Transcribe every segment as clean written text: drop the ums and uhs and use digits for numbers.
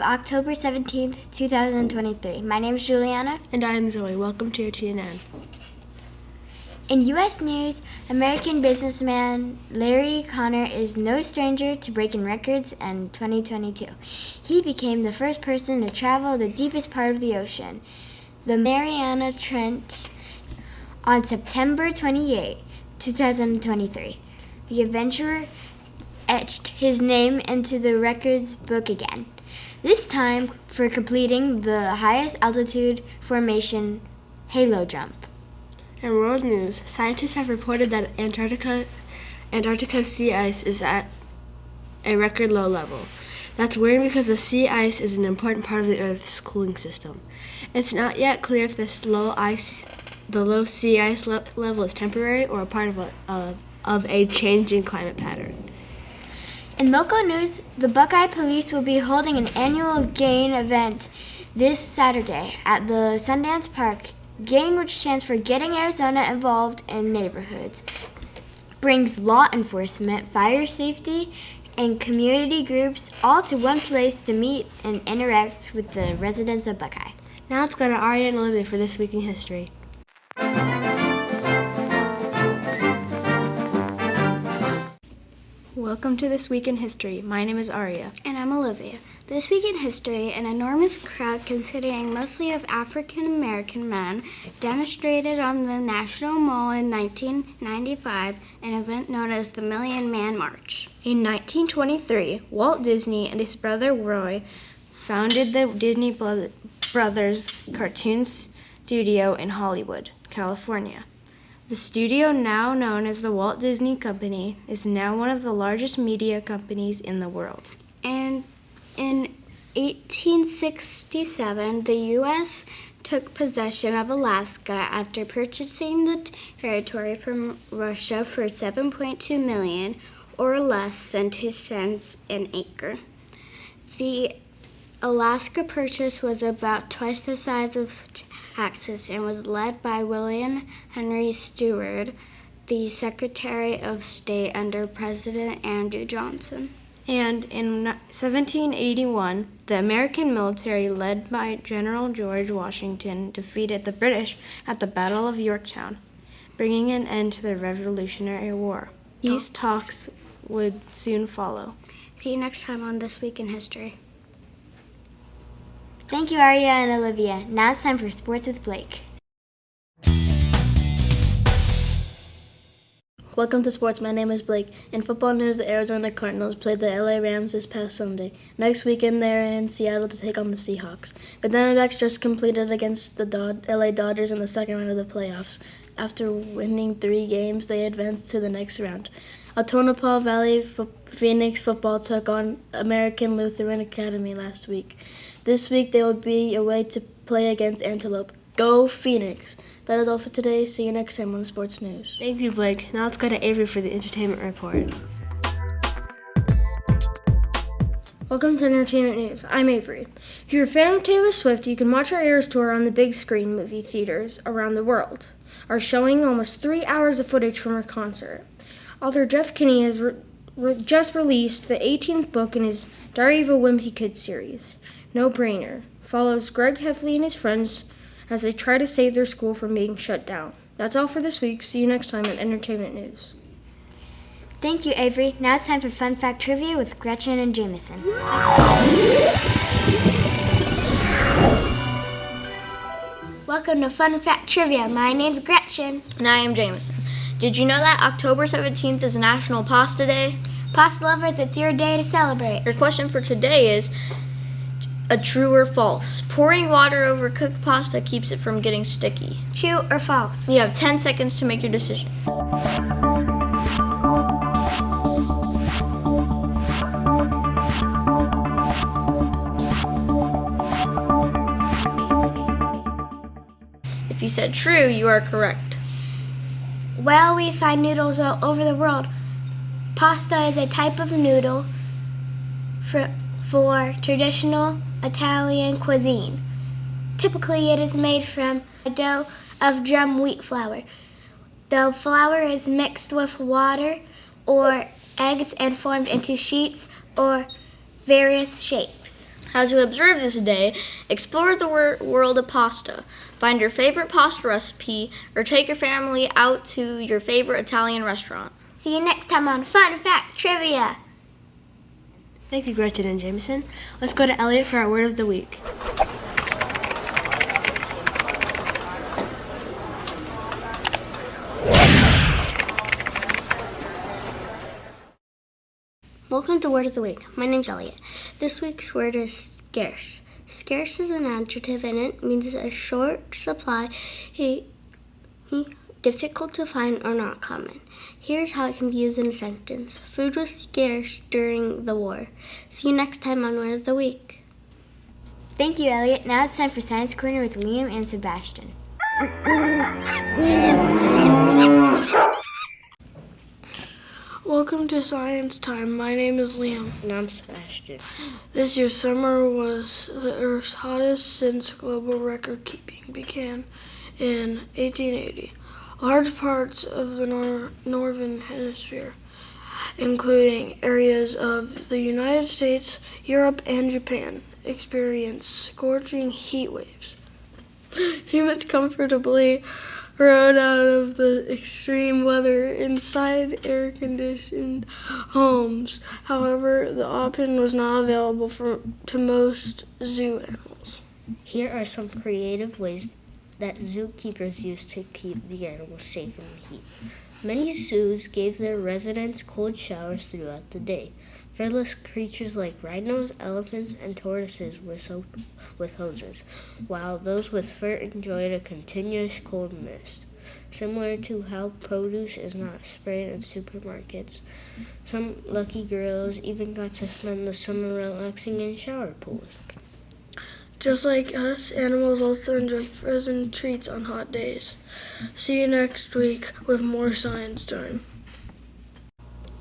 October 17th, 2023. My name is Juliana. And I am Zoe. Welcome to your TNN. In U.S. news, American businessman Larry Connor is no stranger to breaking records in 2022. He became the first person to travel the deepest part of the ocean, the Mariana Trench, on September 28, 2023. The adventurer etched his name into the records book again, this time for completing the highest altitude formation halo jump. In world news, scientists have reported that Antarctica's sea ice is at a record low level. That's weird because the sea ice is an important part of the Earth's cooling system. It's not yet clear if the low sea ice level is temporary or a part of a changing climate pattern. In local news, the Buckeye Police will be holding an annual GAIN event this Saturday at the Sundance Park. GAIN, which stands for Getting Arizona Involved in Neighborhoods, brings law enforcement, fire safety, and community groups all to one place to meet and interact with the residents of Buckeye. Now let's go to Aria and Olivia for This Week in History. Welcome to This Week in History. My name is Aria. And I'm Olivia. This week in history, an enormous crowd consisting mostly of African American men demonstrated on the National Mall in 1995, an event known as the Million Man March. In 1923, Walt Disney and his brother Roy founded the Disney Brothers Cartoon Studio in Hollywood, California. The studio, now known as the Walt Disney Company, is now one of the largest media companies in the world. And in 1867, the U.S. took possession of Alaska after purchasing the territory from Russia for $7.2 million, or less than 2 cents an acre. The Alaska Purchase was about twice the size of Texas and was led by William Henry Seward, the Secretary of State under President Andrew Johnson. And in 1781, the American military, led by General George Washington, defeated the British at the Battle of Yorktown, bringing an end to the Revolutionary War. Peace talks would soon follow. See you next time on This Week in History. Thank you, Aria and Olivia. Now it's time for Sports with Blake. Welcome to sports. My name is Blake. In football news, the Arizona Cardinals played the LA Rams this past Sunday. Next weekend, they're in Seattle to take on the Seahawks. The Diamondbacks just completed against the LA Dodgers in the second round of the playoffs. After winning 3 games, they advanced to the next round. Tonopah Valley Phoenix football took on American Lutheran Academy last week. This week, they will be away to play against Antelope. Go Phoenix! That is all for today. See you next time on Sports News. Thank you, Blake. Now let's go to Avery for the entertainment report. Welcome to Entertainment News. I'm Avery. If you're a fan of Taylor Swift, you can watch her Eras Tour on the big screen movie theaters around the world, are showing almost 3 hours of footage from her concert. Author Jeff Kinney has just released the 18th book in his Diary of a Wimpy Kid series. No Brainer follows Greg Heffley and his friends as they try to save their school from being shut down. That's all for this week. See you next time at Entertainment News. Thank you, Avery. Now it's time for Fun Fact Trivia with Gretchen and Jameson. Welcome to Fun Fact Trivia. My name's Gretchen. And I am Jameson. Did you know that October 17th is National Pasta Day? Pasta lovers, it's your day to celebrate. Your question for today is a true or false. Pouring water over cooked pasta keeps it from getting sticky. True or false? You have 10 seconds to make your decision. If you said true, you are correct. Well, we find noodles all over the world. Pasta is a type of noodle for traditional Italian cuisine. Typically, it is made from a dough of drum wheat flour. The flour is mixed with water or eggs and formed into sheets or various shapes. How to observe this day: explore the world of pasta, find your favorite pasta recipe, or take your family out to your favorite Italian restaurant. See you next time on Fun Fact Trivia. Thank you, Gretchen and Jameson. Let's go to Elliot for our word of the week. Welcome to Word of the Week. My name's Elliot. This week's word is scarce. Scarce is an adjective and it means a short supply, difficult to find or not common. Here's how it can be used in a sentence. Food was scarce during the war. See you next time on Word of the Week. Thank you, Elliot. Now it's time for Science Corner with Liam and Sebastian. Welcome to Science Time. My name is Liam. And I'm Sebastian. This year's summer was the Earth's hottest since global record keeping began in 1880. Large parts of the northern hemisphere, including areas of the United States, Europe, and Japan, experienced scorching heat waves. Humans comfortably rode out of the extreme weather inside air-conditioned homes. However, the option was not available to most zoo animals. Here are some creative ways that zookeepers use to keep the animals safe in the heat. Many zoos gave their residents cold showers throughout the day. Fearless creatures like rhinos, elephants, and tortoises were soaked with hoses, while those with fur enjoyed a continuous cold mist. Similar to how produce is not sprayed in supermarkets, some lucky gorillas even got to spend the summer relaxing in shower pools. Just like us, animals also enjoy frozen treats on hot days. See you next week with more Science Time.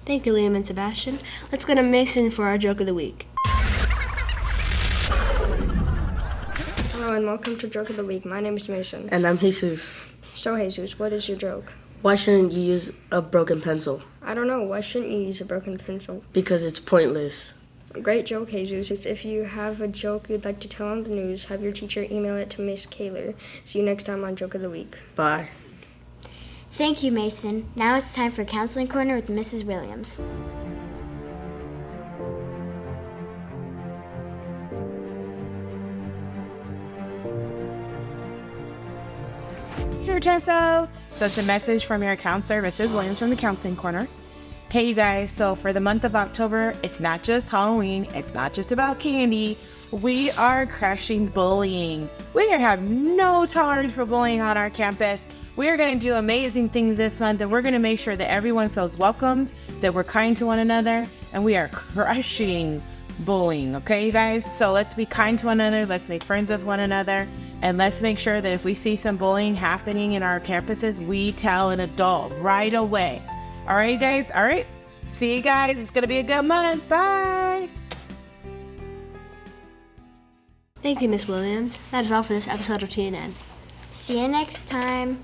Thank you, Liam and Sebastian. Let's go to Mason for our joke of the week. Hello and welcome to Joke of the Week. My name is Mason. And I'm Jesus. So Jesus, what is your joke? Why shouldn't you use a broken pencil? I don't know. Why shouldn't you use a broken pencil? Because it's pointless. Great joke, Jesus. If you have a joke you'd like to tell on the news, have your teacher email it to Miss Kaler. See you next time on Joke of the Week. Bye. Thank you, Mason. Now it's time for Counseling Corner with Mrs. Williams. Sure, Chesso. So it's a message from your counselor, Mrs. Williams from the Counseling Corner. Hey, you guys. So for the month of October, it's not just Halloween. It's not just about candy. We are crushing bullying. We have no tolerance for bullying on our campus. We are going to do amazing things this month, and we're going to make sure that everyone feels welcomed, that we're kind to one another, and we are crushing bullying. Okay, you guys? So let's be kind to one another. Let's make friends with one another. And let's make sure that if we see some bullying happening in our campuses, we tell an adult right away. All right, guys? All right? See you guys. It's going to be a good month. Bye. Thank you, Miss Williams. That is all for this episode of TNN. See you next time.